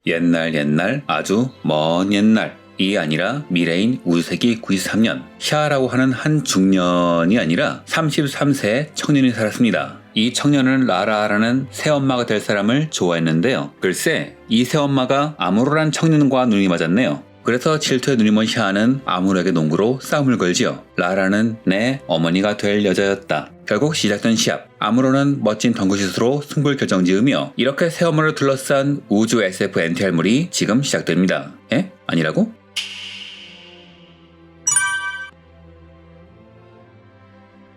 옛날 아주 먼 옛날이 아니라 미래인 우주세기 93년 샤라고 하는 한 중년이 아니라 33세 청년이 살았습니다. 이 청년은 라라라는 새엄마가 될 사람을 좋아했는데요. 글쎄 이 새엄마가 아무로란 청년과 눈이 맞았네요. 그래서 질투에 눈이 먼 샤는 아무로에게 농구로 싸움을 걸지요. 라라는 내 어머니가 될 여자였다. 결국 시작된 시합. 아무로는 멋진 덩크슛으로 승부를 결정지으며 이렇게 새엄마를 둘러싼 우주 SF NTR물이 지금 시작됩니다. 에? 아니라고?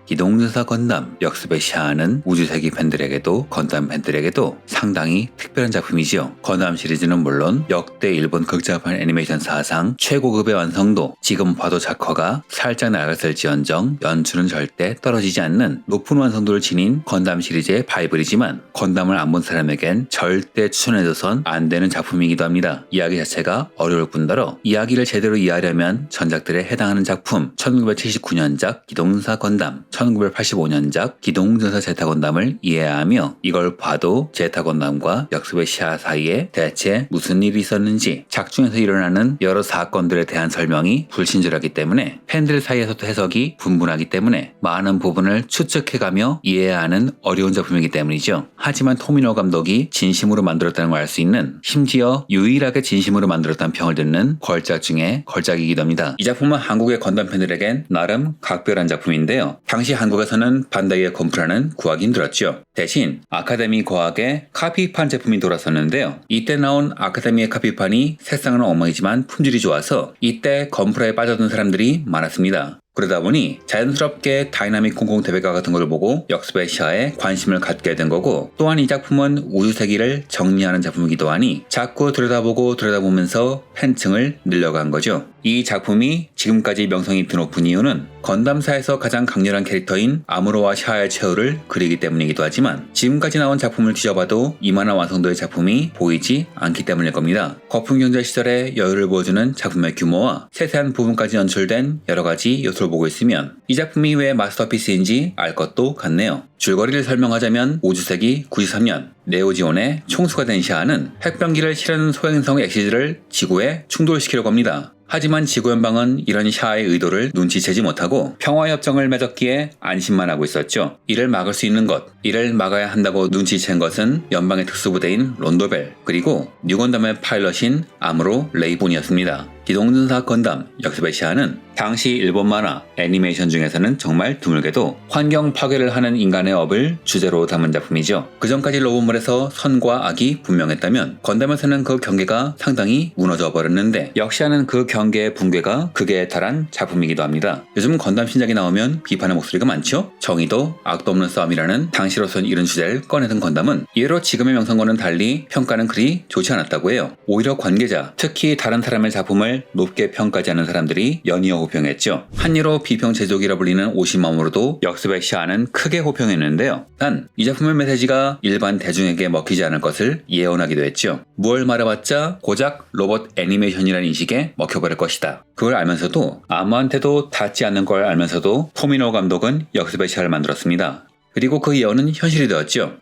기동전사 건담 역습의 샤는 우주세기 팬들에게도 건담 팬들에게도 상당히 특별한 작품이지요. 건담 시리즈는 물론 역대 일본 극장판 애니메이션 사상 최고급의 완성도, 지금 봐도 작화가 살짝 나갔을지언정 연출은 절대 떨어지지 않는 높은 완성도를 지닌 건담 시리즈의 바이블이지만 건담을 안 본 사람에겐 절대 추천해줘선 안 되는 작품이기도 합니다. 이야기 자체가 어려울 뿐더러 이야기를 제대로 이해하려면 전작들에 해당하는 작품 1979년작 기동전사 건담, 1985년작 기동전사 제타 건담을 이해해야 하며 이걸 봐도 제타 건담과 역습의 샤 사이에 대체 무슨 일이 있었는지 작중에서 일어나는 여러 사건들에 대한 설명이 불친절하기 때문에 팬들 사이에서도 해석이 분분하기 때문에 많은 부분을 추측해가며 이해해야 하는 어려운 작품이기 때문이죠. 하지만 토미노 감독이 진심으로 만들었다는 걸 알 수 있는, 심지어 유일하게 진심으로 만들었다는 평을 듣는 걸작 중에 걸작이기도 합니다. 이 작품은 한국의 건담 팬들에겐 나름 각별한 작품인데요. 당시 한국에서는 반다이의 건프라는 구하기 힘들었죠. 대신 아카데미 과학의 카피판 제품이 돌았었는데요. 이때 나온 아카데미의 카피판이 색상은 엉망이지만 품질이 좋아서 이때 건프라에 빠져든 사람들이 많았습니다. 그러다 보니 자연스럽게 다이나믹 공공 대백과 같은 걸 보고 역습의 샤에 관심을 갖게 된 거고, 또한 이 작품은 우주세기를 정리하는 작품이기도 하니 자꾸 들여다보면서 팬층을 늘려간 거죠. 이 작품이 지금까지 명성이 드높은 이유는 건담사에서 가장 강렬한 캐릭터인 아무로와 샤의 최후를 그리기 때문이기도 하지만 지금까지 나온 작품을 뒤져봐도 이만한 완성도의 작품이 보이지 않기 때문일 겁니다. 거품 경제 시절의 여유를 보여주는 작품의 규모와 세세한 부분까지 연출된 여러가지 요소를 보고 있으면 이 작품이 왜 마스터피스인지 알 것도 같네요. 줄거리를 설명하자면 우주세기 93년 네오지온의 총수가 된 샤는 핵병기를 실은 소행성 엑시즈를 지구에 충돌시키려고 합니다. 하지만 지구연방은 이런 샤의 의도를 눈치채지 못하고 평화협정을 맺었기에 안심만 하고 있었죠. 이를 막을 수 있는 것, 이를 막아야 한다고 눈치챈 것은 연방의 특수부대인 론도벨, 그리고 뉴건담의 파일럿인 아무로 레이본이었습니다. 기동전사 건담 역습의 샤는 당시 일본 만화, 애니메이션 중에서는 정말 드물게도 환경 파괴를 하는 인간의 업을 주제로 담은 작품이죠. 그전까지 로봇물에서 선과 악이 분명했다면 건담에서는 그 경계가 상당히 무너져 버렸는데 역시하는 그 경계의 붕괴가 극에 달한 작품이기도 합니다. 요즘 건담 신작이 나오면 비판의 목소리가 많죠? 정의도 악도 없는 싸움이라는 당시로선 이런 주제를 꺼내던 건담은 이외로 지금의 명성과는 달리 평가는 그리 좋지 않았다고 해요. 오히려 관계자, 특히 다른 사람의 작품을 높게 평가하지 않는 사람들이 연이어 호평했죠. 한예로 비평 제조기라 불리는 오시마모로도 역습의 샤는 크게 호평했는데요. 단 이 작품의 메시지가 일반 대중에게 먹히지 않을 것을 예언하기도 했죠. 뭘 말해봤자 고작 로봇 애니메이션이라는 인식에 먹혀버릴 것이다. 그걸 알면서도 아무한테도 닿지 않는 걸 알면서도 토미노 감독은 역습의 샤를 만들었습니다. 그리고 그 예언은 현실이 되었죠.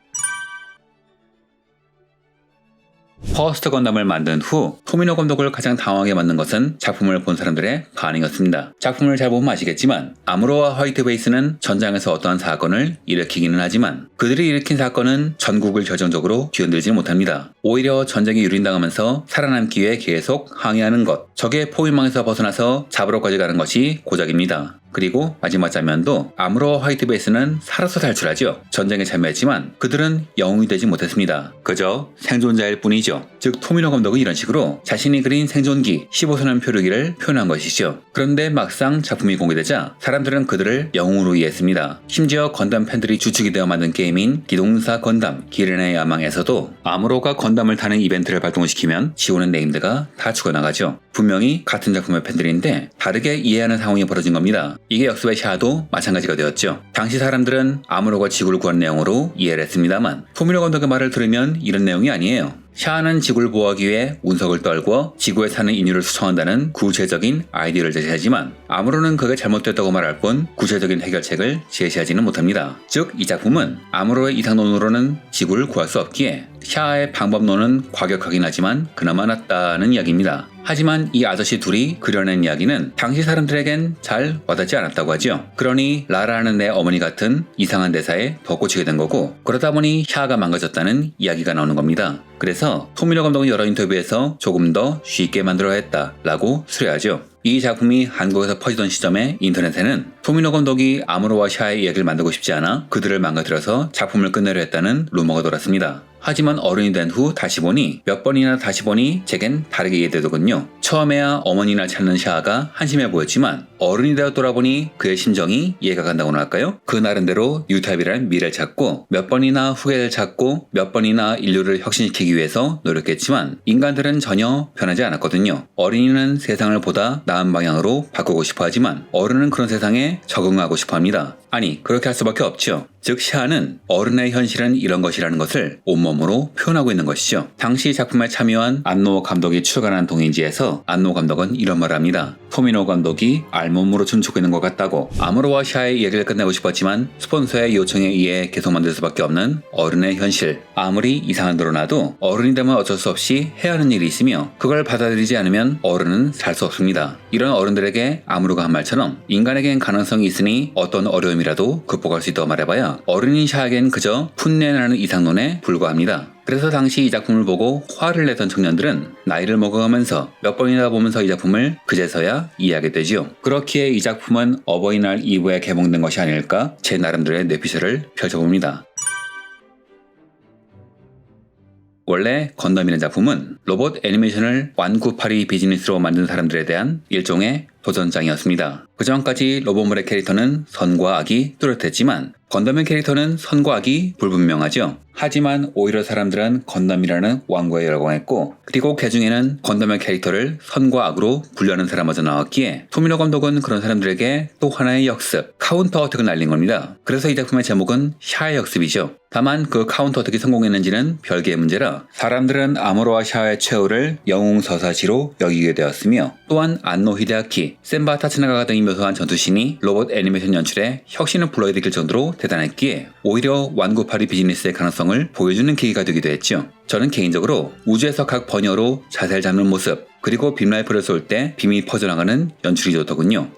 퍼스트 건담을 만든 후 토미노 감독을 가장 당황하게 만든 것은 작품을 본 사람들의 반응이었습니다. 작품을 잘 보면 아시겠지만 아무로와 화이트 베이스는 전장에서 어떠한 사건을 일으키기는 하지만 그들이 일으킨 사건은 전국을 결정적으로 뒤흔들지 못합니다. 오히려 전쟁에 유린당하면서 살아남기 위해 계속 항해하는 것, 적의 포위망에서 벗어나서 잡으러까지 가는 것이 고작입니다. 그리고 마지막 장면도 아무로와 화이트 베이스는 살아서 탈출하죠. 전쟁에 참여했지만 그들은 영웅이 되지 못했습니다. 그저 생존자일 뿐이죠. 즉 토미노 감독은 이런 식으로 자신이 그린 생존기 15소년 표류기를 표현한 것이죠. 그런데 막상 작품이 공개되자 사람들은 그들을 영웅으로 이해했습니다. 심지어 건담 팬들이 주축이 되어 만든 게임인 기동전사 건담 기렌의 야망에서도 아무로가 건담을 타는 이벤트를 발동시키면 지원한 네임드가 다 죽어나가죠. 분명히 같은 작품의 팬들인데 다르게 이해하는 상황이 벌어진 겁니다. 이게 역습의 샤도 마찬가지가 되었죠. 당시 사람들은 아무로가 지구를 구한 내용으로 이해를 했습니다만 토미노 감독의 말을 들으면 이런 내용이 아니에요. 샤아는 지구를 보호하기 위해 운석을 떨고 지구에 사는 인류를 수청한다는 구체적인 아이디어를 제시하지만 아무로는 그게 잘못됐다고 말할 뿐 구체적인 해결책을 제시하지는 못합니다. 즉 이 작품은 아무로의 이상론으로는 지구를 구할 수 없기에 샤아의 방법론은 과격하긴 하지만 그나마 낫다는 이야기입니다. 하지만 이 아저씨 둘이 그려낸 이야기는 당시 사람들에겐 잘 와닿지 않았다고 하죠. 그러니 라라는 내 어머니 같은 이상한 대사에 더 꽂히게 된 거고, 그러다 보니 샤아가 망가졌다는 이야기가 나오는 겁니다. 그래서 토미노 감독은 여러 인터뷰에서 조금 더 쉽게 만들어야 했다라고 수려하죠. 이 작품이 한국에서 퍼지던 시점에 인터넷에는 토미노 감독이 아무로와 샤아의 이야기를 만들고 싶지 않아 그들을 망가뜨려서 작품을 끝내려 했다는 루머가 돌았습니다. 하지만 어른이 된 후 다시 보니 몇 번이나 다시 보니 제겐 다르게 이해되더군요. 처음에야 어머니를 찾는 샤아가 한심해 보였지만 어른이 되어 돌아보니 그의 심정이 이해가 간다고나 할까요? 그 나름대로 뉴타입이라는 미래를 찾고 몇 번이나 후계를 찾고 몇 번이나 인류를 혁신시키기 위해서 노력했지만 인간들은 전혀 변하지 않았거든요. 어린이는 세상을 보다 나은 방향으로 바꾸고 싶어 하지만 어른은 그런 세상에 적응하고 싶어 합니다. 아니, 그렇게 할 수밖에 없죠. 즉 샤아는 어른의 현실은 이런 것이라는 것을 온몸으로 표현하고 있는 것이죠. 당시 작품에 참여한 안노 감독이 출간한 동인지에서 안노 감독은 이런 말을 합니다. 토미노 감독이 알몸으로 춤추고 있는 것 같다고. 아무로와 샤아의 얘기를 끝내고 싶었지만 스폰서의 요청에 의해 계속 만들 수밖에 없는 어른의 현실. 아무리 이상한 대로 놔도 어른이 되면 어쩔 수 없이 해야 하는 일이 있으며 그걸 받아들이지 않으면 어른은 살 수 없습니다. 이런 어른들에게 아무로가 한 말처럼 인간에겐 가능성이 있으니 어떤 어려움이라도 극복할 수 있다고 말해봐야 어른인 샤아에겐 그저 풋내나는 이상론에 불과합니다. 그래서 당시 이 작품을 보고 화를 내던 청년들은 나이를 먹어가면서 몇 번이나 보면서 이 작품을 그제서야 이해하게 되지요. 그렇기에 이 작품은 어버이날 이브에 개봉된 것이 아닐까 제 나름대로의 뇌피셜을 펼쳐봅니다. 원래 건담이라는 작품은 로봇 애니메이션을 완구파리 비즈니스로 만든 사람들에 대한 일종의 도전장이었습니다. 그전까지 로봇물의 캐릭터는 선과 악이 뚜렷했지만 건담의 캐릭터는 선과 악이 불분명하죠. 하지만 오히려 사람들은 건담이라는 왕과에 열광했고 그리고 그 중에는 건담의 캐릭터를 선과 악으로 분류하는 사람마저 나왔기에 토미노 감독은 그런 사람들에게 또 하나의 역습, 카운터 어택을 날린 겁니다. 그래서 이 작품의 제목은 샤아의 역습이죠. 다만 그 카운터 어택이 성공했는지는 별개의 문제라 사람들은 아무로와 샤아의 최후를 영웅서사시로 여기게 되었으며 또한 안노 히데아키, 센바 타츠나가 등이 묘사한 전투신이 로봇 애니메이션 연출에 혁신을 불러일으킬 정도로 대단했기에 오히려 완구파리 비즈니스의 가능성을 보여주는 계기가 되기도 했죠. 저는 개인적으로 우주에서 각 번역으로 자세를 잡는 모습 그리고 빔라이프를 쏠 때 빔이 퍼져나가는 연출이 좋더군요.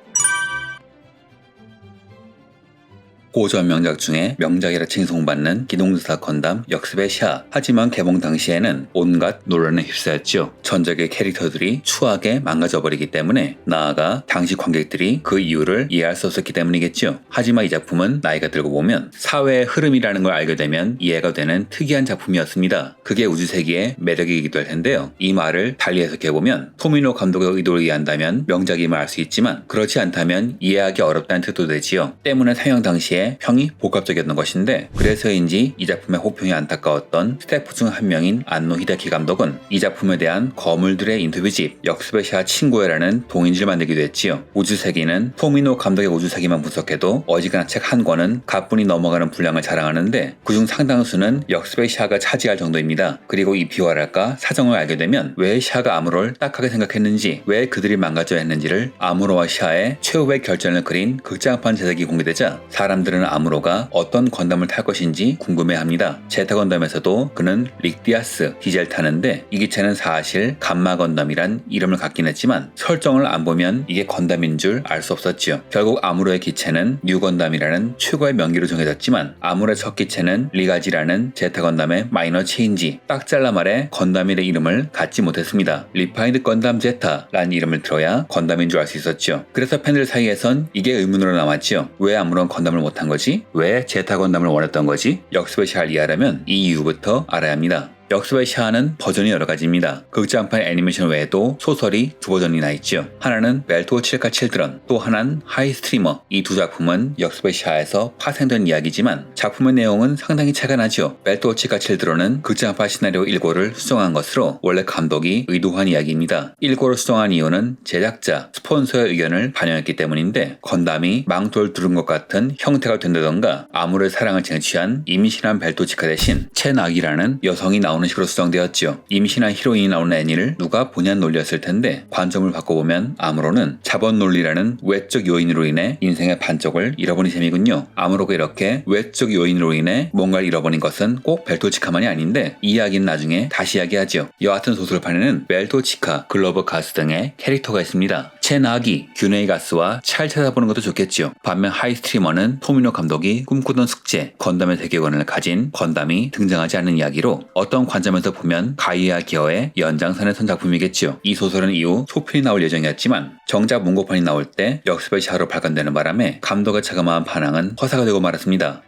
고전 명작 중에 명작이라 칭송받는 기동전사 건담 역습의 샤아. 하지만 개봉 당시에는 온갖 논란에 휩싸였죠. 전작의 캐릭터들이 추하게 망가져버리기 때문에 나아가 당시 관객들이 그 이유를 이해할 수 없었기 때문이겠죠. 하지만 이 작품은 나이가 들고 보면 사회의 흐름이라는 걸 알게 되면 이해가 되는 특이한 작품이었습니다. 그게 우주세기의 매력이기도 할 텐데요. 이 말을 달리 해석해보면 토미노 감독의 의도를 이해한다면 명작임을 알 수 있지만 그렇지 않다면 이해하기 어렵다는 뜻도 되지요. 때문에 상영 당시에 평이 복합적이었던 것인데 그래서인지 이 작품의 호평이 안타까웠던 스태프 중 한 명인 안노 히데키 감독은 이 작품에 대한 거물들의 인터뷰집 역습의 샤아 친구야라는 동인지를 만들기도 했지요. 우주세기는 토미노 감독의 우주세기만 분석해도 어지간한 책 한 권은 가뿐히 넘어가는 분량을 자랑하는데 그중 상당수는 역습의 샤아가 차지할 정도입니다. 그리고 이 비화랄까 사정을 알게 되면 왜 샤아가 아무로를 딱하게 생각했는지 왜 그들이 망가져야 했는지를 아무로와 샤아의 최후의 결전을 그린 극장판 제작이 공개되자 사람들은 아무로가 어떤 건담을 탈 것인지 궁금해합니다. 제타 건담에서도 그는 릭디아스 디젤 타는데 이 기체는 사실 감마 건담이란 이름을 갖긴 했지만 설정을 안 보면 이게 건담인 줄 알 수 없었죠. 결국 아무로의 기체는 뉴 건담이라는 최고의 명기로 정해졌지만 아무로의 첫 기체는 리가지라는 제타 건담의 마이너 체인지, 딱 잘라 말해 건담이라는 이름을 갖지 못했습니다. 리파인드 건담 제타라는 이름을 들어야 건담인 줄 알 수 있었죠. 그래서 팬들 사이에선 이게 의문으로 남았죠. 왜 아무런 건담을 못한 거지? 왜 제타 건담을 원했던 거지? 역습의 샤아를 이해하려면 이 이유부터 알아야 합니다. 역습의 샤아는 버전이 여러 가지입니다. 극장판 애니메이션 외에도 소설이 두 버전이 나 있죠. 하나는 벨토 칠카 칠드런, 또 하나는 하이 스트리머. 이 두 작품은 역습의 샤아에서 파생된 이야기지만 작품의 내용은 상당히 차이가 나죠. 벨토 칠카 칠드런은 극장판 시나리오 1고를 수정한 것으로 원래 감독이 의도한 이야기입니다. 1고를 수정한 이유는 제작자, 스폰서의 의견을 반영했기 때문인데 건담이 망토를 두른 것 같은 형태가 된다던가 아무를 사랑을 쟁취한 임신한 벨토 칠카 대신 첸악이라는 여성이 나오는 나오는 식으로 수정되었죠. 임신한 히로인이 나오는 애니를 누가 보냐는 논리였을 텐데 관점을 바꿔보면 아무로는 자본 논리라는 외적 요인으로 인해 인생의 반쪽을 잃어버린 셈이군요. 아무로가 이렇게 외적 요인으로 인해 뭔가를 잃어버린 것은 꼭 벨토치카만이 아닌데 이 이야기는 나중에 다시 이야기하죠. 여하튼 소설판에는 벨토치카, 글로버 가스 등의 캐릭터가 있습니다. 첸아기, 균에이 가스와 잘 찾아보는 것도 좋겠죠. 반면 하이스트리머는 토미노 감독이 꿈꾸던 숙제, 건담의 세계관을 가진 건담이 등장하지 않는 이야기로 어떤 관점에서 보면 가이아 기어의 연장선에 선 작품이겠죠. 이 소설은 이후 소편이 나올 예정이었지만 정작 문고판이 나올 때 역습의 샤로 발간되는 바람에 감독의 자그마한 반항은 허사가 되고 말았습니다.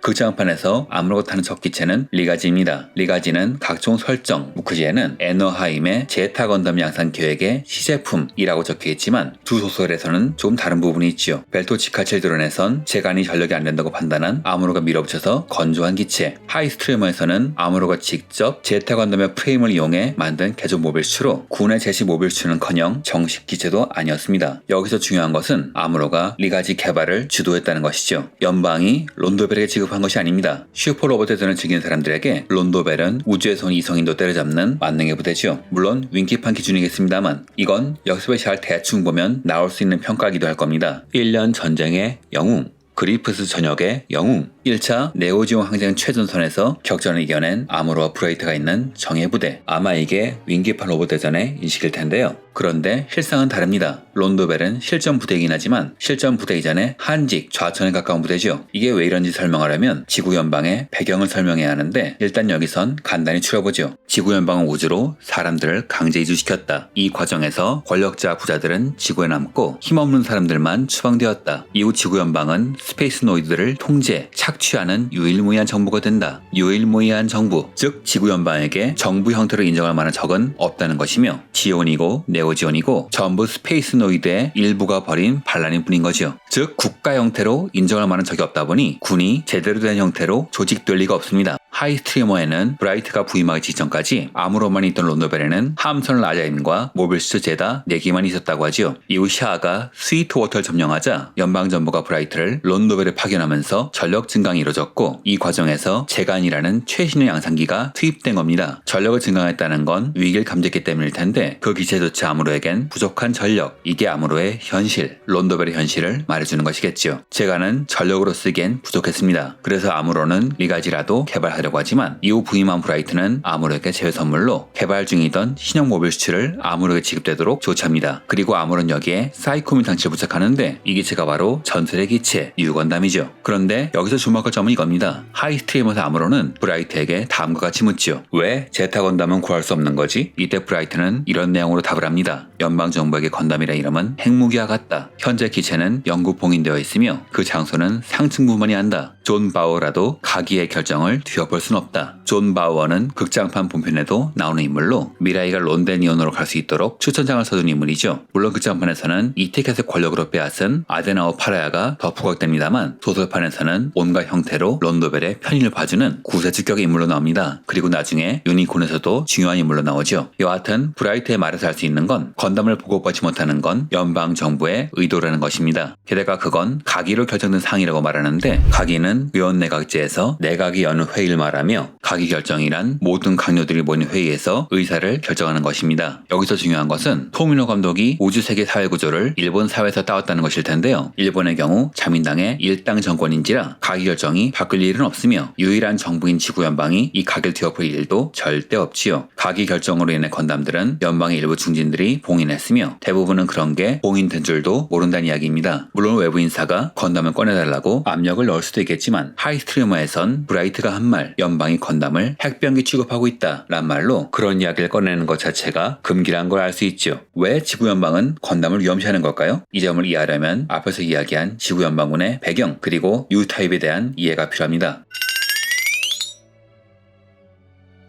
극장판에서 아무로 타는 첫 기체는 리가지입니다. 리가지는 각종 설정, 무크지에는 에너하임의 제타 건담 양산 계획의 시제품이라고 적혀있지만 두 소설에서는 좀 다른 부분이 있죠. 벨토치카 칠드런에선 재간이 전력이 안 된다고 판단한 아무로가 밀어붙여서 건조한 기체, 하이스트리머에서는 아무로가 직접 제타 건담의 프레임을 이용해 만든 개조 모빌슈로 군의 제시 모빌슈는커녕 정식 기체도 아니었습니다. 여기서 중요한 것은 아무로가 리가지 개발을 주도했다는 것이죠. 연방이 론도벨에게 지급한 것이 아닙니다. 슈퍼 로봇에서는 즐기는 사람들에게 론도벨은 우주에서 온 이성인도 때려잡는 만능의 부대죠. 물론 윙키판 기준이겠습니다만 이건 역습의 잘 대충 보면 나올 수 있는 평가이기도 할 겁니다. 1년 전쟁의 영웅, 그리프스 전역의 영웅, 1차 네오지온 항쟁 최전선에서 격전을 이겨낸 아무로와 브라이트가 있는 정예부대. 아마 이게 윙기판 로봇 대전의 인식일 텐데요. 그런데 실상은 다릅니다. 론도벨은 실전 부대이긴 하지만 실전 부대 이전에 한직 좌천에 가까운 부대죠. 이게 왜 이런지 설명하려면 지구연방의 배경을 설명해야 하는데 일단 여기선 간단히 추려보죠. 지구연방은 우주로 사람들을 강제 이주시켰다. 이 과정에서 권력자 부자들은 지구에 남고 힘없는 사람들만 추방되었다. 이후 지구연방은 스페이스노이드들을 통제, 착취하는 유일무이한 정부가 된다. 유일무이한 정부, 즉 지구연방에게 정부 형태로 인정할 만한 적은 없다는 것이며 지온이고 네오지온이고 전부 스페이스노이드의 일부가 벌인 반란일 뿐인 거죠. 즉 국가 형태로 인정할 만한 적이 없다 보니 군이 제대로 된 형태로 조직될 리가 없습니다. 하이스트리머에는 브라이트가 부임하기 직전까지 아무로만 있던 론도벨에는 함선을 아자인과 모빌스 제다 4개만 있었다고 하지요. 이후 샤아가 스위트워터를 점령하자 연방정부가 브라이트를 론도벨에 파견하면서 전력 증강이 이루어졌고 이 과정에서 재간이라는 최신의 양산기가 투입된 겁니다. 전력을 증강했다는 건 위기를 감지했기 때문일 텐데 그 기체조차 아무로에겐 부족한 전력, 이게 아무로의 현실, 론도벨의 현실을 말해주는 것이겠죠. 재간은 전력으로 쓰기엔 부족했습니다. 그래서 아무로는 리가지라도 개발하려고 하지만 이후 부임한 브라이트는 아무로에게 제외 선물로 개발 중이던 신형 모빌 수출을 아무로에게 지급되도록 조치합니다. 그리고 아무로는 여기에 사이코민 장치를 부착하는데 이 기체가 바로 전설의 기체 유건담이죠. 그런데 여기서 주목할 점은 이겁니다. 하이스트리머에서 아무로는 브라이트에게 다음과 같이 묻죠. 왜 제타 건담은 구할 수 없는 거지? 이때 브라이트는 이런 내용으로 답을 합니다. 연방정부에게 건담이라 이름은 핵무기와 같다. 현재 기체는 영국 봉인되어 있으며 그 장소는 상층부만이 한다. 존 바우어라도 가기의 결정을 뒤엎을 순 없다. 존 바우어는 극장판 본편에도 나오는 인물로 미라이가 론덴이온으로 갈 수 있도록 추천장을 써준 인물이죠. 물론 극장판에서는 이 티켓을 권력으로 빼앗은 아데나오 파라야가 더 부각됩니다만 소설판에서는 온갖 형태로 론도벨의 편의를 봐주는 구세주격의 인물로 나옵니다. 그리고 나중에 유니콘에서도 중요한 인물로 나오죠. 여하튼 브라이트의 말에서 알 수 있는 건 건담을 보고받지 못하는 건 연방정부의 의도라는 것입니다. 게다가 그건 가기로 결정된 사항이라고 말하는데 가기는 의원내각제에서 내각이 여는 회의를 말하며 가기 결정이란 모든 강요들이 모인 회의에서 의사를 결정하는 것입니다. 여기서 중요한 것은 토미노 감독이 우주세계 사회구조를 일본 사회에서 따왔다는 것일 텐데요. 일본의 경우 자민당의 일당 정권인지라 가기 결정이 바뀔 일은 없으며 유일한 정부인 지구연방이 이 가기를 뒤엎을 일도 절대 없지요. 가기 결정으로 인해 건담들은 연방의 일부 중진들이 봉인했으며 대부분은 그런 게 봉인된 줄도 모른다는 이야기입니다. 물론 외부 인사가 건담을 꺼내달라고 압력을 넣을 수도 있겠지만 하이스트리머에선 브라이트가 한 말, 연방이 건담을 핵병기 취급하고 있다 란 말로 그런 이야기를 꺼내는 것 자체가 금기란 걸 알 수 있죠. 왜 지구연방은 건담을 위험시하는 걸까요? 이 점을 이해하려면 앞에서 이야기한 지구연방군의 배경 그리고 U타입에 대한 이해가 필요합니다.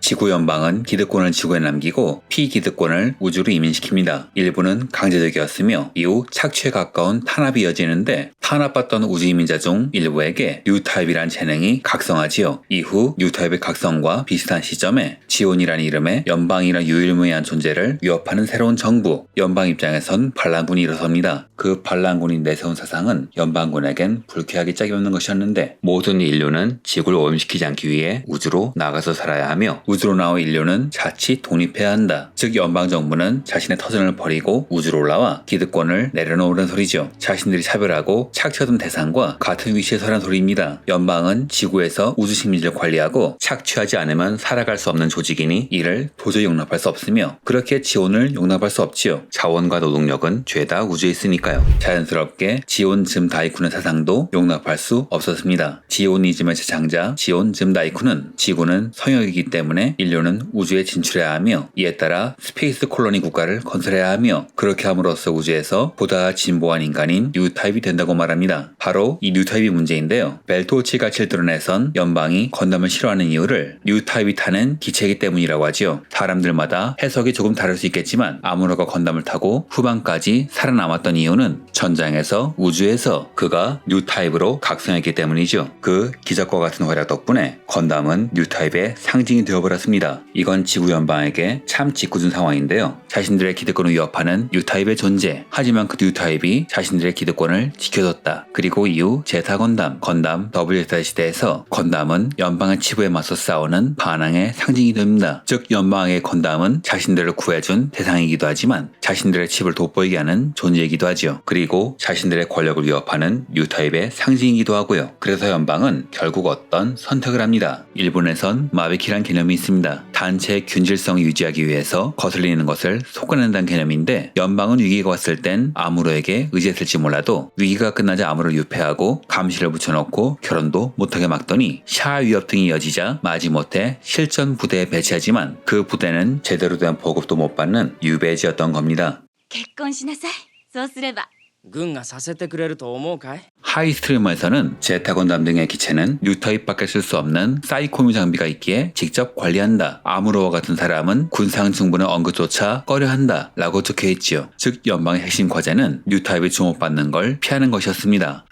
지구연방은 기득권을 지구에 남기고 피기득권을 우주로 이민시킵니다. 일부는 강제적이었으며 이후 착취에 가까운 탄압이 이어지는데 사나빴던 우주이민자 중 일부에게 뉴타입이란 재능이 각성하지요. 이후 뉴타입의 각성과 비슷한 시점에 지온이라는 이름의 연방이란 유일무이한 존재를 위협하는 새로운 정부, 연방 입장에선 반란군이 일어섭니다. 그 반란군이 내세운 사상은 연방군에겐 불쾌하기 짝이 없는 것이었는데 모든 인류는 지구를 오염시키지 않기 위해 우주로 나가서 살아야 하며 우주로 나온 인류는 자칫 독립해야 한다. 즉 연방정부는 자신의 터전을 버리고 우주로 올라와 기득권을 내려놓으라는 소리죠. 자신들이 차별하고 착취하던 대상과 같은 위치에 서란 소리입니다. 연방은 지구에서 우주 식민지를 관리하고 착취하지 않으면 살아갈 수 없는 조직이니 이를 도저히 용납할 수 없으며 그렇게 지온을 용납할 수 없지요. 자원과 노동력은 죄다 우주에 있으니까요. 자연스럽게 지온 즘 다이쿠의 사상도 용납할 수 없었습니다. 지오니즘의 제창자 지온 즘 다이쿠는 지구는 성역이기 때문에 인류는 우주에 진출해야 하며 이에 따라 스페이스 콜로니 국가를 건설해야 하며 그렇게 함으로써 우주에서 보다 진보한 인간인 뉴타입이 된다고 말합니다. 바로 이 뉴타입이 문제인데요. 벨토치가 칠드런에선 연방이 건담을 싫어하는 이유를 뉴타입이 타는 기체이기 때문이라고 하지요. 사람들마다 해석이 조금 다를 수 있겠지만 아무로가 건담을 타고 후반까지 살아남았던 이유는 전장에서 우주에서 그가 뉴타입으로 각성했기 때문이죠. 그 기적과 같은 활약 덕분에 건담은 뉴타입의 상징이 되어버렸습니다. 이건 지구 연방에게 참 짓궂은 상황인데요. 자신들의 기득권을 위협하는 뉴타입의 존재, 하지만 그 뉴타입이 자신들의 기득권을 지켜줬다. 그리고 이후 제타 건담, 건담 더블 제타 시대에서 건담은 연방의 치부에 맞서 싸우는 반항의 상징이 됩니다. 즉 연방의 건담은 자신들을 구해준 대상이기도 하지만 자신들의 칩을 돋보이게 하는 존재이기도 하지요. 그리고 자신들의 권력을 위협하는 뉴타입의 상징이기도 하고요. 그래서 연방은 결국 어떤 선택을 합니다. 일본에선 마비키란 개념이 있습니다. 단체의 균질성을 유지하기 위해서 거슬리는 것을 속아낸다는 개념인데 연방은 위기가 왔을 땐 아무로에게 의지했을지 몰라도 위기가 끝나자 아무를 유폐하고 감시를 붙여놓고 결혼도 못하게 막더니 샤 위협 등이 이어지자 마지못해 실전 부대에 배치하지만 그 부대는 제대로 된 보급도 못 받는 유배지였던 겁니다. 結婚しなさい。そうすれば軍がさせてくれると思うかい？ 하이스트리머에서는 제타 건담 등의 기체는 뉴타입밖에 쓸 수 없는 사이코미 장비가 있기에 직접 관리한다. 아무로와 같은 사람은 군상 충분의 언급조차 꺼려한다 라고 적혀있지요. 즉 연방의 핵심 과제는 뉴타입이 주목받는 걸 피하는 것이었습니다.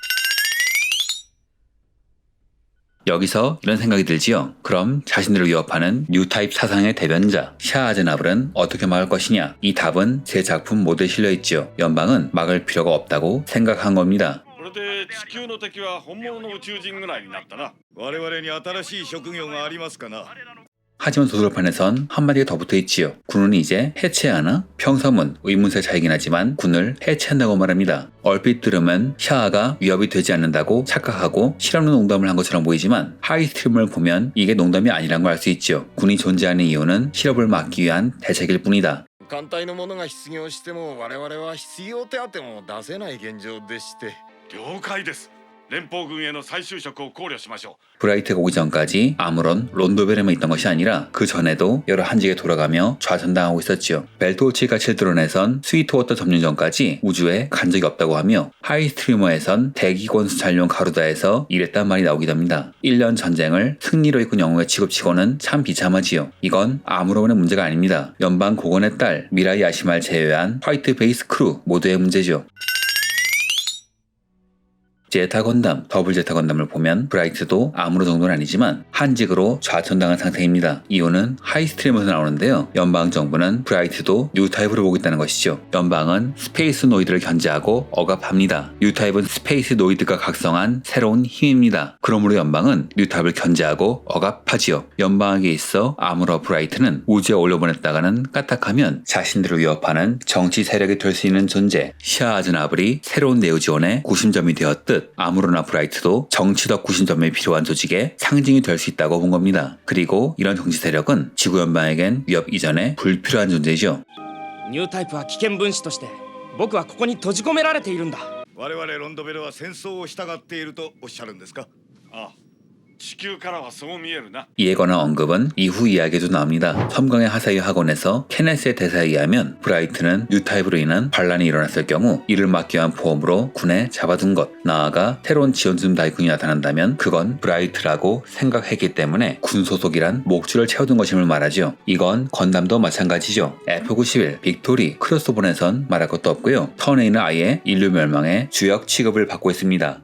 여기서 이런 생각이 들지요. 그럼 자신들을 위협하는 뉴타입 사상의 대변자 샤 아즈나블은 어떻게 막을 것이냐? 이 답은 제 작품 모두에 실려있지요. 연방은 막을 필요가 없다고 생각한 겁니다. これで地球の敵は本物の宇宙人ぐらいになったな。我々に新しい職業がありますかな。 하지만 도서판에선 한마디가 더 붙어있지요. 군은 이제 해체하나? 평서문, 의문사의 차이긴 하지만 군을 해체한다고 말합니다. 얼핏 들으면 샤아가 위협이 되지 않는다고 착각하고 실없는 농담을 한 것처럼 보이지만 하이스트림을 보면 이게 농담이 아니란 걸 알 수 있지요. 군이 존재하는 이유는 실업을 막기 위한 대책일 뿐이다. 艦隊の者が失業しても我々は失業手当も出せない現状でして。了解です。連邦軍への再就職を考慮しましょう。 브라이트가 오기 전까지 아무런 론도벨에만 있던 것이 아니라 그 전에도 여러 한직에 돌아가며 좌천당하고 있었지요. 벨토치가 칠드론에선 스위트워터 점령 전까지 우주에 간 적이 없다고 하며 하이스트리머에선 대기권 수찰용 가루다에서 일했단 말이 나오기도 합니다. 1년 전쟁을 승리로 이끈 영웅의 취급치고는 참 비참하지요. 이건 아무로의 문제가 아닙니다. 연방 고건의 딸 미라이 아시마를 제외한 화이트 베이스 크루 모두의 문제죠. 제타 건담, 더블 제타 건담을 보면 브라이트도 아무로 정도는 아니지만 한직으로 좌천당한 상태입니다. 이유는 하이스트림에서 나오는데요. 연방 정부는 브라이트도 뉴타입으로 보고 있다는 것이죠. 연방은 스페이스 노이드를 견제하고 억압합니다. 뉴타입은 스페이스 노이드가 각성한 새로운 힘입니다. 그러므로 연방은 뉴타입을 견제하고 억압하지요. 연방에게 있어 아무로 브라이트는 우주에 올려보냈다가는 까딱하면 자신들을 위협하는 정치 세력이 될 수 있는 존재 샤 아즈나블이 새로운 네오지온의 구심점이 되었듯 아무로나 브라이트도 정치적 구심점이 필요한 조직의 상징이 될 수 있다고 본 겁니다. 그리고 이런 정치 세력은 지구 연방에겐 위협 이전에 불필요한 존재죠. ニュータイプは危険分子として僕はここに閉じ込められているんだ。我々ロンドベルは戦争をしたがっているとおっしゃるんですか。ああ、地球からはそう見えるな。 이에 관한 언급은 이후 이야기에도 나옵니다. 섬광의 하사위 학원에서 케네스의 대사에 의하면 브라이트는 뉴타입으로 인한 반란이 일어났을 경우 이를 막기 위한 보험으로 군에 잡아둔 것, 나아가 새로운 지원준 다이군이 나타난다면 그건 브라이트라고 생각했기 때문에 군 소속이란 목줄을 채워둔 것임을 말하죠. 이건 건담도 마찬가지죠. F-91, 빅토리, 크로스본에선 말할 것도 없고요. 턴에이는 아예 인류 멸망의 주역 취급을 받고 있습니다.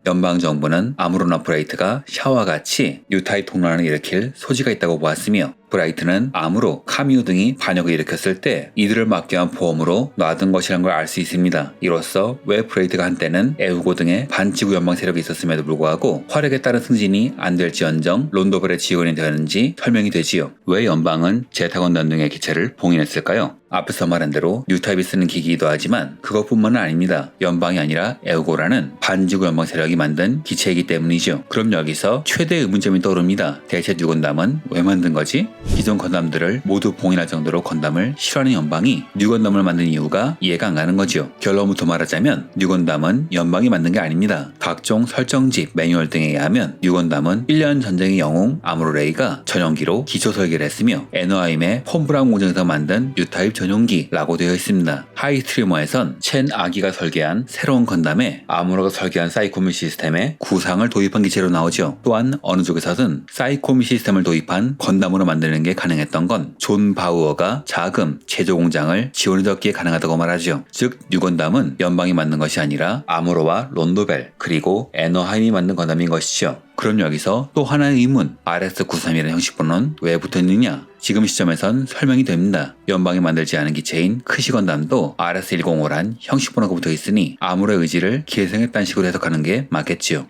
연방정부는 아무로나 브라이트가 샤와 같이 뉴타입 동란을 일으킬 소지가 있다고 보았으며 브라이트는 암으로, 카미우 등이 반역을 일으켰을 때 이들을 막기 위한 보험으로 놔둔 것이라는 걸 알 수 있습니다. 이로써 왜 브라이트가 한때는 에우고 등의 반지구 연방 세력이 있었음에도 불구하고 화력에 따른 승진이 안 될지언정 론도벨의 지원이 되었는지 설명이 되지요. 왜 연방은 제타건담 등의 기체를 봉인했을까요? 앞에서 말한 대로 뉴타입이 쓰는 기기이기도 하지만 그것뿐만은 아닙니다. 연방이 아니라 에우고라는 반지구 연방 세력이 만든 기체이기 때문이죠. 그럼 여기서 최대 의문점이 떠오릅니다. 대체 뉴건담은 왜 만든 거지? 기존 건담들을 모두 봉인할 정도로 건담을 싫어하는 연방이 뉴건담을 만든 이유가 이해가 안 가는 거죠. 결론부터 말하자면 뉴건담은 연방이 만든 게 아닙니다. 각종 설정집, 매뉴얼 등에 의하면 뉴건담은 1년 전쟁의 영웅 아무로레이가 전용기로 기초 설계를 했으며 애너하임의 폼브라운 공장에서 만든 뉴타입 전용기라고 되어 있습니다. 하이스트리머에선 첸 아기가 설계한 새로운 건담에 아무로가 설계한 사이코미 시스템에 구상을 도입한 기체로 나오죠. 또한 어느 쪽에서든 사이코미 시스템을 도입한 건담으로 만드는 게 가능했던 건 존 바우어가 자금, 제조 공장을 지원해줬기에 가능하다고 말하죠. 즉 뉴건담은 연방이 만든 것이 아니라 아무로와 론도벨 그리고 애너하임이 만든 건담인 것이죠. 그럼 여기서 또 하나의 의문, RS-93이라는 형식번호는 왜 붙어있느냐? 지금 시점에선 설명이 됩니다. 연방이 만들지 않은 기체인 크시건담도 RS-105란 형식번호가 붙어있으니 아무로의 의지를 계승했다는 식으로 해석하는 게 맞겠지요.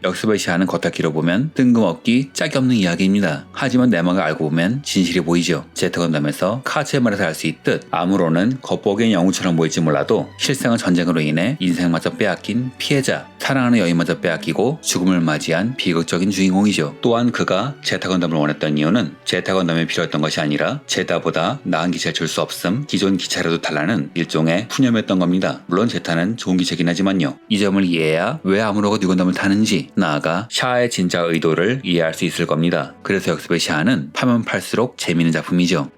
역습을 시하는 겉핥기로 보면 뜬금없기 짝이 없는 이야기입니다. 하지만 내막을 알고 보면 진실이 보이죠. 제트건담에서 카츠의 말에서 알 수 있듯 아무로는 겉보기엔 영웅처럼 보일지 몰라도 실상은 전쟁으로 인해 인생마저 빼앗긴 피해자, 사랑하는 여인마저 빼앗기고 죽음을 맞이한 비극적인 주인공이죠. 또한 그가 제타건담을 원했던 이유는 제타건담이 필요했던 것이 아니라 제타보다 나은 기체를 줄 수 없음 기존 기체라도 달라는 일종의 푸념이었던 겁니다. 물론 제타는 좋은 기체긴 하지만요. 이 점을 이해해야 왜 아무로가 뉴건담을 타는지 나아가 샤의 진짜 의도를 이해할 수 있을 겁니다. 그래서 역습의 샤는 파면 팔수록 재미있는 작품이죠.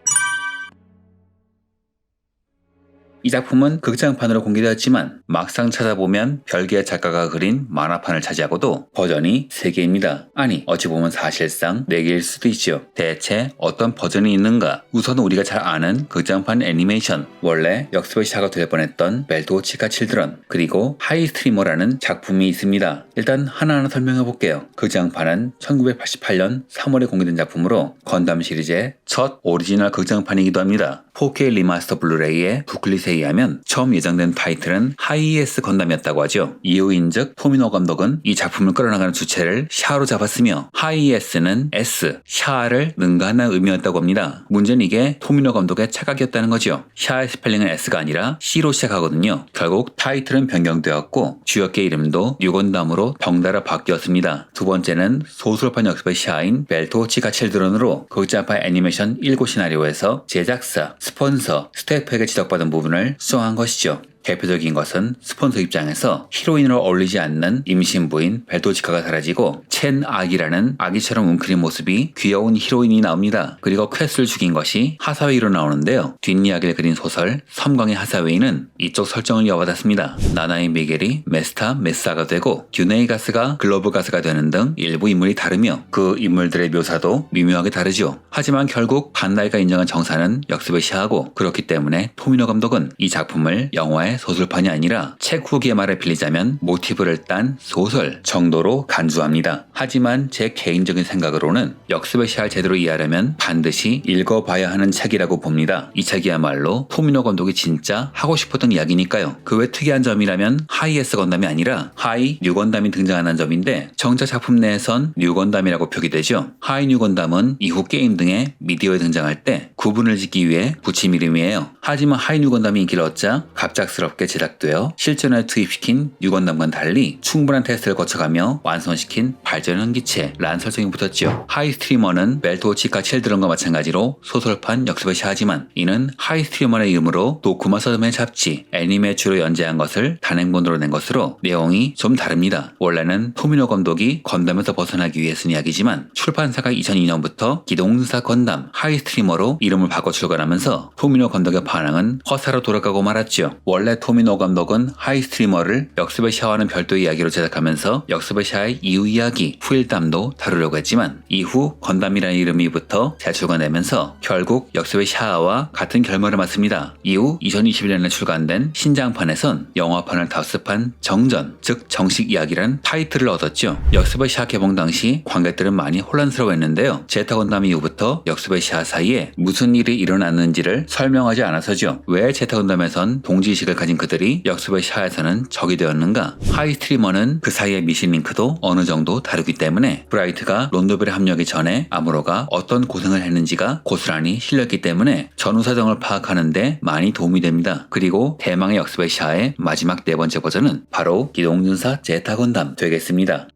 이 작품은 극장판으로 공개되었지만 막상 찾아보면 별개의 작가가 그린 만화판을 차지하고도 버전이 3개입니다. 아니 어찌 보면 사실상 4개일 수도 있죠. 대체 어떤 버전이 있는가? 우선 우리가 잘 아는 극장판 애니메이션, 원래 역습의 샤가 될 뻔했던 벨토치카 칠드런, 그리고 하이스트리머라는 작품이 있습니다. 일단 하나하나 설명해볼게요. 극장판은 1988년 3월에 공개된 작품으로 건담 시리즈의 첫 오리지널 극장판이기도 합니다. 4K 리마스터 블루레이의 부클릿에 의하면 처음 예정된 타이틀은 하이에스 건담이었다고 하죠. 이유인즉 토미노 감독은 이 작품을 끌어나가는 주체를 샤로 잡았으며 하이에스는 S, 샤를 능가하는 의미였다고 합니다. 문제는 이게 토미노 감독의 착각이었다는 거죠. 샤의 스펠링은 S가 아니라 C로 시작하거든요. 결국 타이틀은 변경되었고 주역계 이름도 뉴건담으로 덩달아 바뀌었습니다. 두 번째는 소설판 역습의 샤인 벨토치카 칠드런으로 극장판 애니메이션 1고 시나리오에서 제작사, 스폰서, 스태프에게 지적받은 부분을 수정한 것이죠. 대표적인 것은 스폰서 입장에서 히로인으로 어울리지 않는 임신부인 벨토치카가 사라지고 첸 아기라는 아기처럼 웅크린 모습이 귀여운 히로인이 나옵니다. 그리고 퀘스를 죽인 것이 하사웨이로 나오는데요. 뒷이야기를 그린 소설 섬광의 하사웨이는 이쪽 설정을 이어받았습니다. 나나의 미겔이 메스타 메스아가 되고 듀네이가스가 글로브가스가 되는 등 일부 인물이 다르며 그 인물들의 묘사도 미묘하게 다르죠. 하지만 결국 반다이가 인정한 정사는 역습을 시하고 그렇기 때문에 토미노 감독은 이 작품을 영화의 소설판이 아니라 책 후기의 말을 빌리자면 모티브를 딴 소설 정도로 간주합니다. 하지만 제 개인적인 생각으로는 역습의 샤를 제대로 이해하려면 반드시 읽어봐야 하는 책이라고 봅니다. 이 책이야말로 토미노 감독이 진짜 하고 싶었던 이야기니까요. 그 외 특이한 점이라면 하이에스 건담이 아니라 하이 뉴건담이 등장하는 점인데 정작 작품 내에선 뉴건담이라고 표기되죠. 하이 뉴건담은 이후 게임 등의 미디어에 등장할 때 구분을 짓기 위해 붙임 이름이에요. 하지만 하이 뉴건담이 인기를 얻자 갑작스럽게 만족스럽게 제작되어 실전에 투입시킨 뉴건담과는 달리 충분한 테스트를 거쳐가며 완성시킨 발전 현기체라는 설정이 붙었죠. 하이스트리머는 멜토치카 칠드런과 마찬가지로 소설판 역습을 샤하지만 이는 하이스트리머의 이름으로 도쿠마 서점의 잡지 애니메 주로 연재한 것을 단행본으로 낸 것으로 내용이 좀 다릅니다. 원래는 토미노 감독이 건담에서 벗어나기 위해 쓴 이야기지만 출판사가 2002년부터 기동사 건담 하이스트리머로 이름을 바꿔 출간하면서 토미노 감독의 반응은 허사로 돌아가고 말았죠. 원래 토미노 감독은 하이스트리머를 역습의 샤와는 별도의 이야기로 제작하면서 역습의 샤의 이후 이야기 후일담도 다루려고 했지만 이후 건담이라는 이름이 붙어 재출간되면서 결국 역습의 샤와 같은 결말을 맞습니다. 이후 2021년에 출간된 신장판에선 영화판을 답습한 정전, 즉 정식 이야기란 타이틀을 얻었죠. 역습의 샤 개봉 당시 관객들은 많이 혼란스러워했는데요. 제타 건담 이후부터 역습의 샤 사이에 무슨 일이 일어났는지를 설명하지 않아서죠. 왜 제타 건담에선 동지의식을 가진 그들이 역습의 샤에서는 적이 되었는가? 하이스트리머는 그 사이의 미신 링크도 어느 정도 다르기 때문에 브라이트가 론도벨에 합류하기 전에 아무로가 어떤 고생을 했는지가 고스란히 실렸기 때문에 전후 사정을 파악하는데 많이 도움이 됩니다. 그리고 대망의 역습의 샤의 마지막 네 번째 버전은 바로 기동전사 제타 건담 되겠습니다.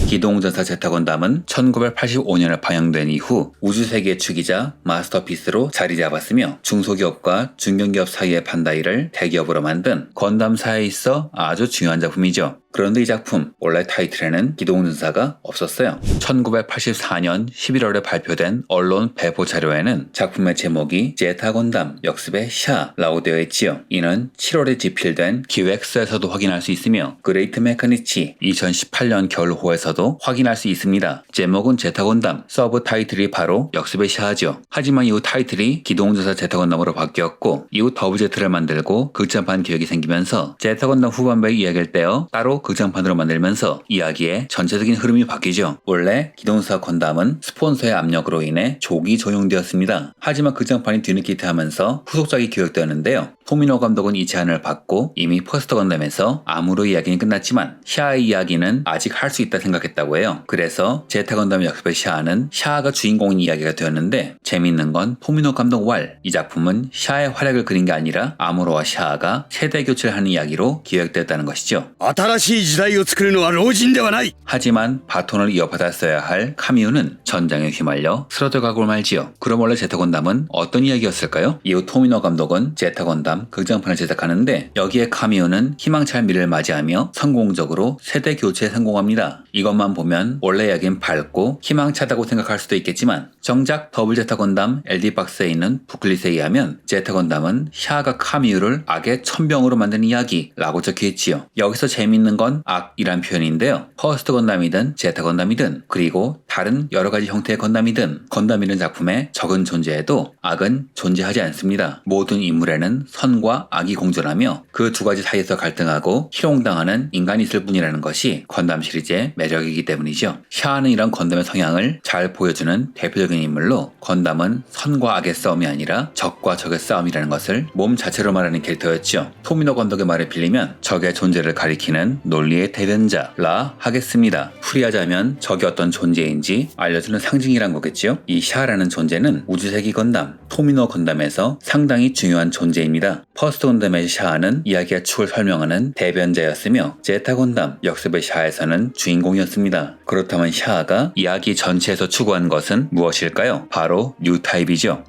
기동전사 제타 건담은 1985년에 방영된 이후 우주세계의 축이자 마스터피스로 자리 잡았으며 중소기업과 중견기업 사이의 판다이를 대기업으로 만든 건담사에 있어 아주 중요한 작품이죠. 그런데 이 작품 원래 타이틀에는 기동전사가 없었어요. 1984년 11월에 발표된 언론 배포 자료에는 작품의 제목이 제타 건담 역습의 샤라고 되어 있지요. 이는 7월에 집필된 기획서에서도 확인할 수 있으며 그레이트 메카니치 2018년 겨울호에서도 확인할 수 있습니다. 제목은 제타 건담, 서브 타이틀이 바로 역습의 샤죠. 하지만 이후 타이틀이 기동전사 제타 건담으로 바뀌었고 이후 더블 제트를 만들고 극장판 기획이 생기면서 제타 건담 후반부의 이야기를 떼어 따로 극장판으로 만들면서 이야기의 전체적인 흐름이 바뀌죠. 원래 기동전사 건담은 스폰서의 압력으로 인해 조기 종용되었습니다. 하지만 극장판이 뒤늦게 하면서 후속작이 기획되었는데요. 토미노 감독은 이 제안을 받고 이미 퍼스트 건담에서 암으로 이야기는 끝났지만 샤의 이야기는 아직 할 수 있다 생각했다고 해요. 그래서 제타 건담 역습의 샤는 샤가 주인공인 이야기가 되었는데 재밌는 건 토미노 감독 이 작품은 샤의 활약을 그린 게 아니라 아무로와 샤가 세대 교체를 하는 이야기로 기획되었다는 것이죠. 新しい時代を作るのは老人ではない。 하지만 바톤을 이어받았어야 할 카미우는 전장에 휘말려 쓰러져 가고 말지요. 그럼 원래 제타 건담은 어떤 이야기였을까요? 이후 토미노 감독은 제타 건담 극장판을 제작하는데 여기에 카미우는 희망찬 미래를 맞이하며 성공적으로 세대 교체에 성공합니다. 이것만 보면 원래 이야기는 밝고 희망차다고 생각할 수도 있겠지만 정작 더블 제타 건담 LD박스에 있는 부클릿에 의하면 제타 건담은 샤가 카미우를 악의 천병으로 만든 이야기라고 적혀있지요. 여기서 재밌는 건 악이란 표현인데요. 퍼스트 건담이든 제타 건담이든 그리고 다른 여러가지 형태의 건담이든 건담이라는 작품에 적은 존재해도 악은 존재하지 않습니다. 모든 인물에는 선과 악이 공존하며 그 두 가지 사이에서 갈등하고 희롱당하는 인간이 있을 뿐이라는 것이 건담 시리즈의 매력이기 때문이죠. 샤는 이런 건담의 성향을 잘 보여주는 대표적인 인물로 건담은 선과 악의 싸움이 아니라 적과 적의 싸움이라는 것을 몸 자체로 말하는 캐릭터였죠. 토미노 감독의 말을 빌리면 적의 존재를 가리키는 논리의 대변자라 하겠습니다. 풀이하자면 적이 어떤 존재인지 알려주는 상징이란 거겠죠. 이 샤라는 존재는 우주세기 건담, 토미노 건담에서 상당히 중요한 존재입니다. 퍼스트 건담의 샤는 이야기의 축을 설명하는 대변자였으며 제타 건담 역습의 샤에서는 주인공이었습니다. 그렇다면 샤가 이야기 전체에서 추구한 것은 무엇일까요? 바로 뉴타입이죠.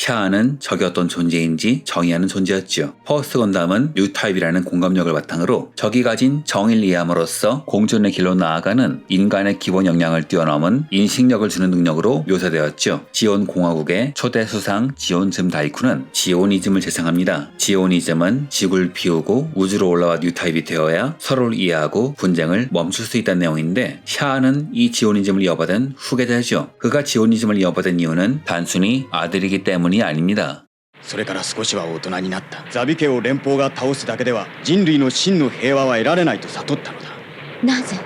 샤는 적이 어떤 존재인지 정의하는 존재였죠. 퍼스트 건담은 뉴타입이라는 공감력을 바탕으로 적이 가진 정의를 이해함으로써 공존의 길로 나아가는 인간의 기본 역량을 뛰어넘은 인식력을 주는 능력으로 묘사되었죠. 지온 공화국의 초대 수상 지온즘 다이쿠는 지오니즘을 제창합니다. 지오니즘은 지구를 비우고 우주로 올라와 뉴타입이 되어야 서로를 이해하고 분쟁을 멈출 수 있다는 내용인데 샤는 이 지오니즘을 이어받은 후계자죠. 그가 지오니즘을 이어받은 이유는 단순히 아들이기 때문이 아닙니다. それから少しは大人になった。ザビ家を連邦が倒すだけでは人類の真の平和は得られないと悟ったのだ。なぜ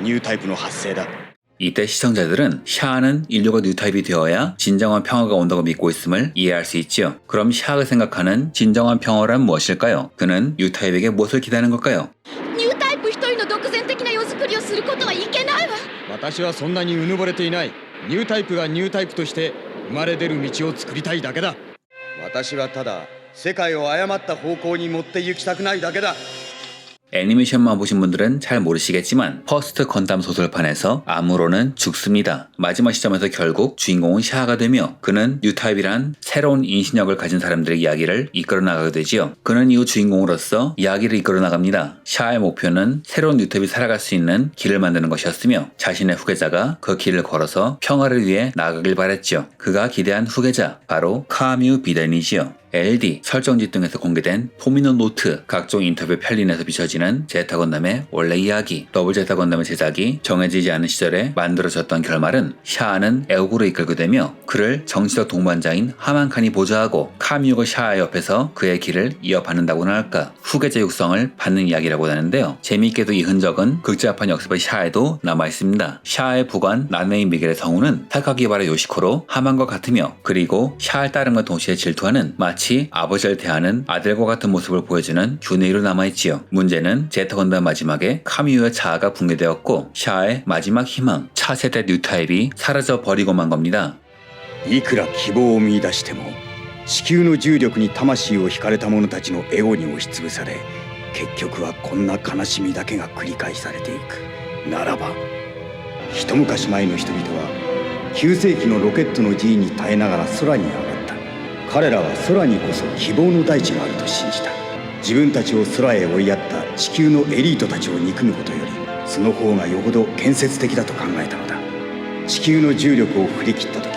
ニュータイプの発生だ。 이때 시청자들은 샤는 인류가 뉴타입이 되어야 진정한 평화가 온다고 믿고 있음을 이해할 수 있지요. 그럼 샤가 생각하는 진정한 평화란 무엇일까요? 그는 뉴타입에게 무엇을 기대하는 걸까요? ニュータイプ一人の独善的な世作りをすることはいけないわ。私はそんなにうぬぼれていない。ニュータイプがニュータイプとして生まれ出る道を作りたいだけだ。私はただ世界を誤った方向に持って行きたくないだけだ。 애니메이션만 보신 분들은 잘 모르시겠지만 퍼스트 건담 소설판에서 아무로는 죽습니다. 마지막 시점에서 결국 주인공은 샤아가 되며 그는 뉴타입이란 새로운 인신력을 가진 사람들의 이야기를 이끌어 나가게 되지요. 그는 이후 주인공으로서 이야기를 이끌어 나갑니다. 샤아의 목표는 새로운 뉴타입이 살아갈 수 있는 길을 만드는 것이었으며 자신의 후계자가 그 길을 걸어서 평화를 위해 나아가길 바랬죠. 그가 기대한 후계자 바로 카뮤 비단이지요. LD, 설정지 등에서 공개된 포미노 노트, 각종 인터뷰 편린에서 비춰지는 제타 건담의 원래 이야기, 더블 제타 건담의 제작이 정해지지 않은 시절에 만들어졌던 결말은 샤아는 애국으로 이끌게 되며 그를 정치적 동반자인 하만칸이 보좌하고 카뮤가 샤아 옆에서 그의 길을 이어받는다고나 할까 후계자 육성을 받는 이야기라고 하는데요. 재미있게도 이 흔적은 극제화판 역습의 샤아에도 남아있습니다. 샤아의 부관 나네이 미겔의 성우는 타카기바라 요시코로 하만과 같으며 그리고 샤아의 딸과 동시에 질투하는 마치 아버지를 대하는 아들과 같은 모습을 보여주는 균회로 남아있지요. 문제는 제타 건담 마지막에 카뮤의 자아가 붕괴되었고 샤아의 마지막 희망, 차세대 뉴타입이 사라져 버리고만 겁니다. いくら希望を見出しても地球の重力に魂を惹かれた者たちのエゴに押しつぶされ結局はこんな悲しみだけが繰り返されていくならば一昔前の人々は9世紀のロケットの G に耐えながら空に上がった。彼らは空にこそ希望の大地があると信じた。自分たちを空へ追いやった地球のエリートたちを憎むことよりその方がよほど建設的だと考えたのだ。地球の重力を振り切った時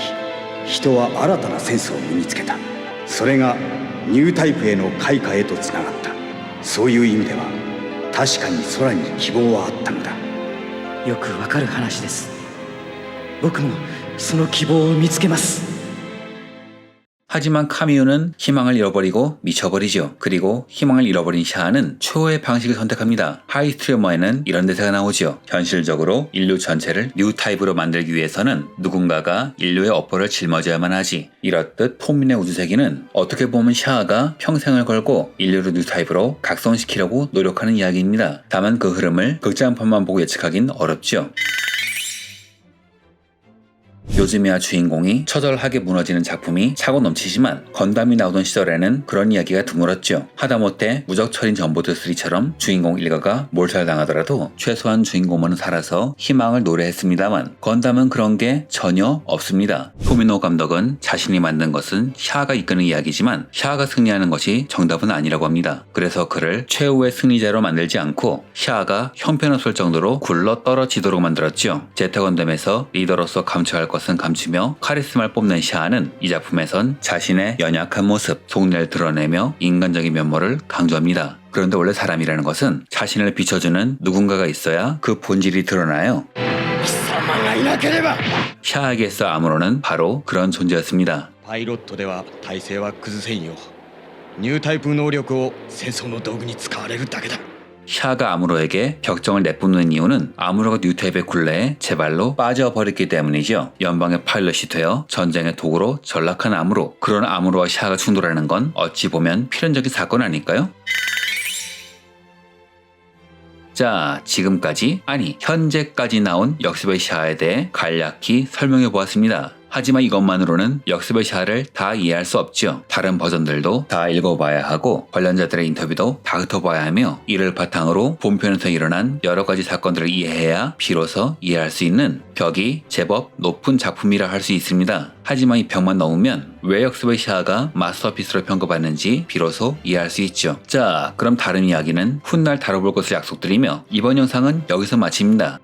人は新たなセンスを身につけた。それがニュータイプへの開花へとつながった。そういう意味では確かに空に希望はあったのだ。よくわかる話です。僕もその希望を見つけます。 하지만 카미우는 희망을 잃어버리고 미쳐버리죠. 그리고 희망을 잃어버린 샤아는 최후의 방식을 선택합니다. 하이스트리머에는 이런 대사가 나오죠. 현실적으로 인류 전체를 뉴 타입으로 만들기 위해서는 누군가가 인류의 업보를 짊어져야만 하지. 이렇듯 포민의 우주세기는 어떻게 보면 샤아가 평생을 걸고 인류를 뉴 타입으로 각성시키려고 노력하는 이야기입니다. 다만 그 흐름을 극장판만 보고 예측하긴 어렵죠. 요즘이야 주인공이 처절하게 무너지는 작품이 차고 넘치지만 건담이 나오던 시절에는 그런 이야기가 드물었죠. 하다못해 무적철인 전보드 3처럼 주인공 일가가 몰살당하더라도 최소한 주인공은 살아서 희망을 노래했습니다만 건담은 그런 게 전혀 없습니다. 토미노 감독은 자신이 만든 것은 샤아가 이끄는 이야기지만 샤아가 승리하는 것이 정답은 아니라고 합니다. 그래서 그를 최후의 승리자로 만들지 않고 샤아가 형편없을 정도로 굴러 떨어지도록 만들었죠. 제타 건담에서 리더로서 감춰야 할 것은 감추며 카리스마를 뽐낸 샤아는 이 작품에선 자신의 연약한 모습, 속내를 드러내며 인간적인 면모를 강조합니다. 그런데 원래 사람이라는 것은 자신을 비춰주는 누군가가 있어야 그 본질이 드러나요. 샤아에게서 아무로는 바로 그런 존재였습니다. パイロットでは体制は崩せんよ。ニュータイプ能力を戦争の道具に使われるだけだ。 샤아가 아무로에게 격정을 내뿜는 이유는 아무로가 뉴타입의 굴레에 제발로 빠져버렸기 때문이죠. 연방의 파일럿이 되어 전쟁의 도구로 전락한 아무로, 그런 아무로와 샤아가 충돌하는 건 어찌 보면 필연적인 사건 아닐까요? 자, 지금까지 아니 현재까지 나온 역습의 샤아에 대해 간략히 설명해 보았습니다. 하지만 이것만으로는 역습의 샤아를 다 이해할 수 없죠. 다른 버전들도 다 읽어봐야 하고 관련자들의 인터뷰도 다 훑어봐야 하며 이를 바탕으로 본편에서 일어난 여러가지 사건들을 이해해야 비로소 이해할 수 있는 벽이 제법 높은 작품이라 할 수 있습니다. 하지만 이 벽만 넘으면 왜 역습의 샤아가 마스터피스로 평가받는지 비로소 이해할 수 있죠. 자, 그럼 다른 이야기는 훗날 다뤄볼 것을 약속드리며 이번 영상은 여기서 마칩니다.